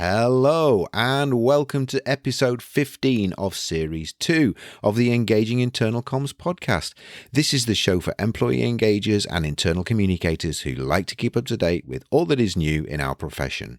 Hello and welcome to episode 15 of series 2 of the Engaging Internal Comms podcast. This is the show for employee engagers and internal communicators who like to keep up to date with all that is new in our profession.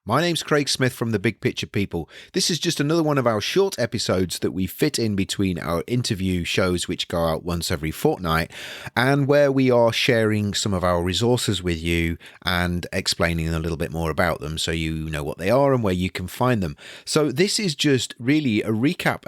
My name's Craig Smith from The Big Picture People. This is just another one of our short episodes that we fit in between our interview shows, which go out once every fortnight, and where we are sharing some of our resources with you and explaining a little bit more about them so you know what they are and where you can find them. So this is just really a recap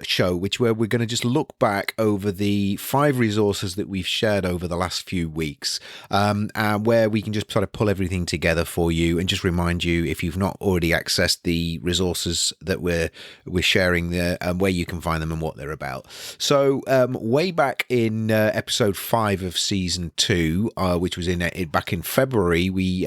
show, where we're going to just look back over the 5 resources that we've shared over the last few weeks, where we can just sort of pull everything together for you and just remind you, if you've not already accessed the resources that we're sharing there, where you can find them and what they're about. So way back in episode 5 of season 2, which was back in February, we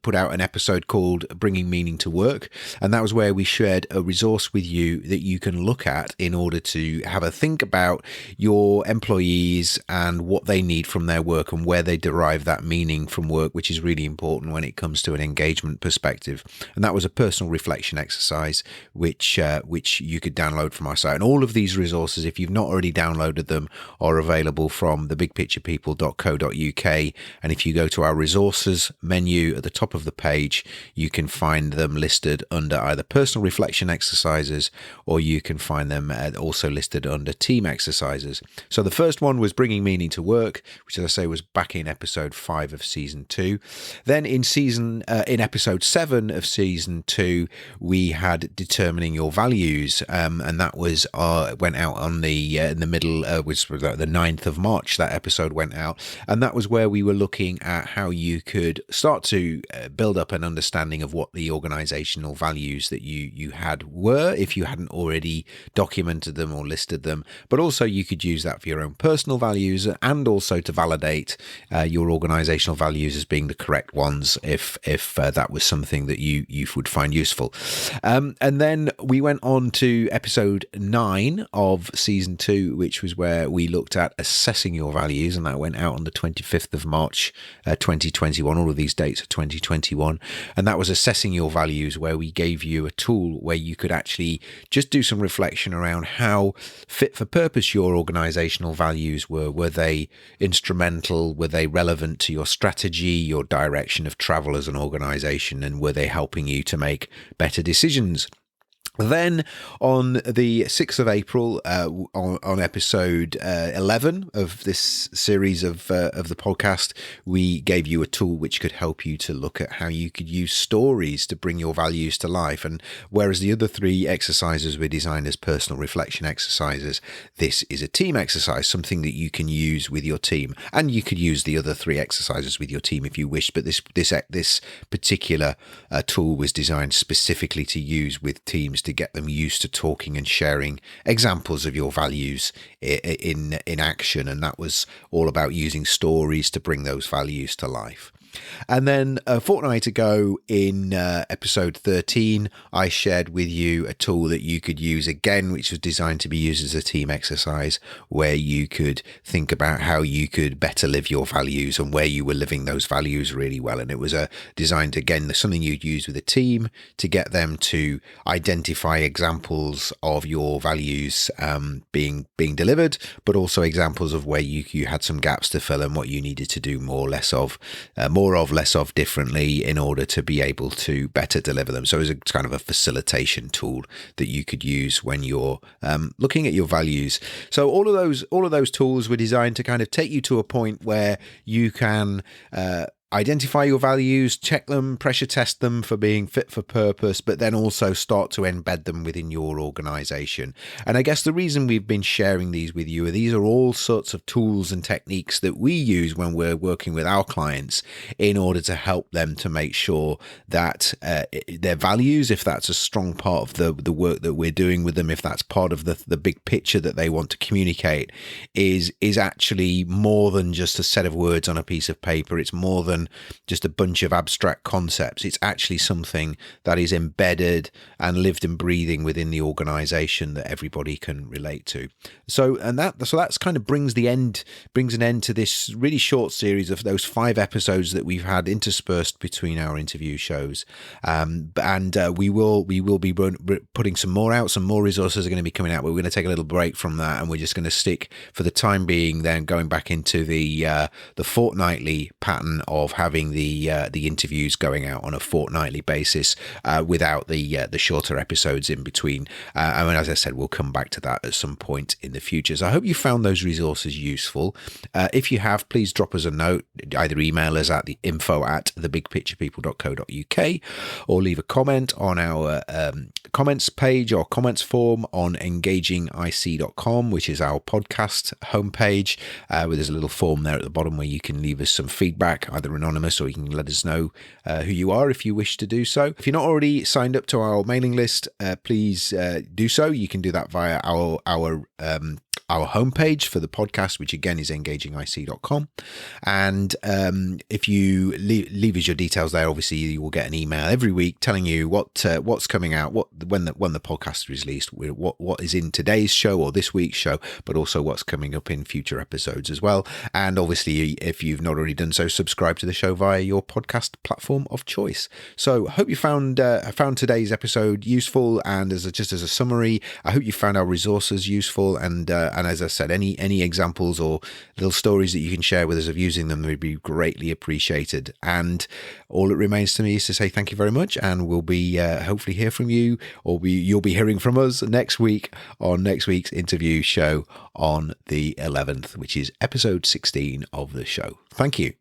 put out an episode called Bringing Meaning to Work, and that was where we shared a resource with you that you can look at in order to have a think about your employees and what they need from their work and where they derive that meaning from work, which is really important when it comes to an engagement perspective. And that was a personal reflection exercise which you could download from our site. And all of these resources, if you've not already downloaded them, are available from thebigpicturepeople.co.uk. And if you go to our resources menu at the top of the page, you can find them listed under either personal reflection exercises, or you can find them also listed under team exercises. So the first one was Bringing Meaning to Work, which, as I say, was back in episode 5 of season 2. Then in episode 7 of season 2, we had Determining Your Values, and that was went out on in the middle, was the 9th of March. That episode went out, and that was where we were looking at how you could start to build up an understanding of what the organizational values that you had were, if you hadn't already documented them or listed them. But also you could use that for your own personal values, and also to validate your organizational values as being the correct ones if that was something that you would find useful. And then we went on to episode 9 of season 2, which was where we looked at assessing your values, and that went out on the 25th of March 2021. All of these dates are 2021, and that was assessing your values, where we gave you a tool where you could actually just do some reflection around how fit for purpose your organizational values were. Were they instrumental? Were they relevant to your strategy, your direction of travel as an organization, and were they helping you to make better decisions? Then on the 6th of April, on episode 11 of this series of the podcast, we gave you a tool which could help you to look at how you could use stories to bring your values to life. And whereas the other 3 exercises were designed as personal reflection exercises, this is a team exercise, something that you can use with your team. And you could use the other 3 exercises with your team if you wish, but this particular tool was designed specifically to use with teams, to get them used to talking and sharing examples of your values in action. And that was all about using stories to bring those values to life. And then a fortnight ago in episode 13, I shared with you a tool that you could use again, which was designed to be used as a team exercise, where you could think about how you could better live your values and where you were living those values really well. And it was designed, again, something you'd use with a team to get them to identify examples of your values being delivered, but also examples of where you had some gaps to fill and what you needed to do less of, less of differently in order to be able to better deliver them. So it was a kind of a facilitation tool that you could use when you're looking at your values. So all of those tools were designed to kind of take you to a point where you can identify your values, check them, pressure test them for being fit for purpose, but then also start to embed them within your organization. And I guess the reason we've been sharing these with you are these are all sorts of tools and techniques that we use when we're working with our clients in order to help them to make sure that their values, if that's a strong part of the work that we're doing with them, if that's part of the big picture that they want to communicate, is actually more than just a set of words on a piece of paper. It's more than than just a bunch of abstract concepts. It's actually something that is embedded and lived and breathing within the organization that everybody can relate to. So that's kind of brings an end to this really short series of those 5 episodes that we've had interspersed between our interview shows. We will be putting some more out. Some more resources are going to be coming out, but we're going to take a little break from that, and we're just going to stick for the time being then going back into the fortnightly pattern of having the interviews going out on a fortnightly basis without the shorter episodes in between. And as I said, we'll come back to that at some point in the future. So I hope you found those resources useful. If you have, please drop us a note. Either email us at the info@thebigpicturepeople.co.uk or leave a comment on our comments page or comments form on engagingic.com, which is our podcast homepage, where there's a little form there at the bottom where you can leave us some feedback, either anonymous, or you can let us know who you are if you wish to do so. If you're not already signed up to our mailing list, please do so. You can do that via our homepage for the podcast, which again is engagingic.com. And if you leave us your details there, obviously you will get an email every week telling you what's coming out, when the podcast is released, what is in today's show or this week's show, but also what's coming up in future episodes as well. And obviously, if you've not already done so, subscribe to the show via your podcast platform of choice. So I hope you found today's episode useful, and as a summary, I hope you found our resources useful, and as I said, any examples or little stories that you can share with us of using them would be greatly appreciated. And all it remains to me is to say thank you very much, and we'll be hopefully hear from you, or you'll be hearing from us next week on next week's interview show on the 11th, which is episode 16 of the show. Thank you.